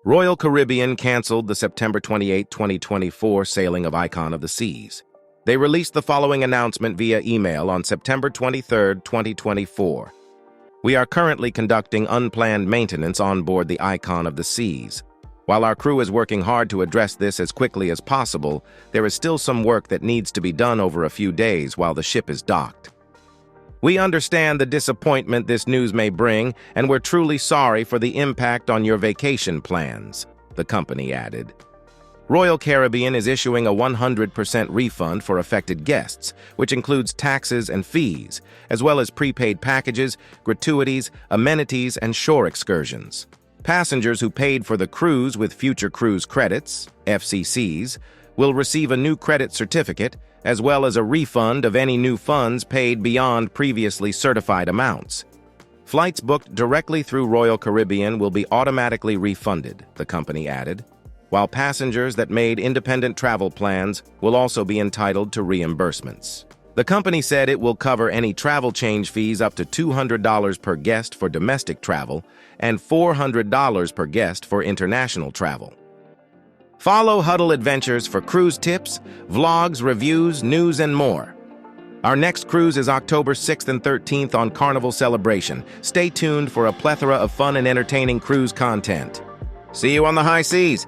Royal Caribbean canceled the September 28, 2024 sailing of Icon of the Seas. They released the following announcement via email on September 23, 2024. We are currently conducting unplanned maintenance on board the Icon of the Seas. While our crew is working hard to address this as quickly as possible, there is still some work that needs to be done over a few days while the ship is docked. We understand the disappointment this news may bring, and we're truly sorry for the impact on your vacation plans, the company added. Royal Caribbean is issuing a 100% refund for affected guests, which includes taxes and fees, as well as prepaid packages, gratuities, amenities, and shore excursions. Passengers who paid for the cruise with future cruise credits, FCCs, will receive a new credit certificate, as well as a refund of any new funds paid beyond previously certified amounts. Flights booked directly through Royal Caribbean will be automatically refunded, the company added, while passengers that made independent travel plans will also be entitled to reimbursements. The company said it will cover any travel change fees up to $200 per guest for domestic travel and $400 per guest for international travel. Follow Huddle Adventures for cruise tips, vlogs, reviews, news, and more. Our next cruise is October 6th and 13th on Carnival Celebration. Stay tuned for a plethora of fun and entertaining cruise content. See you on the high seas!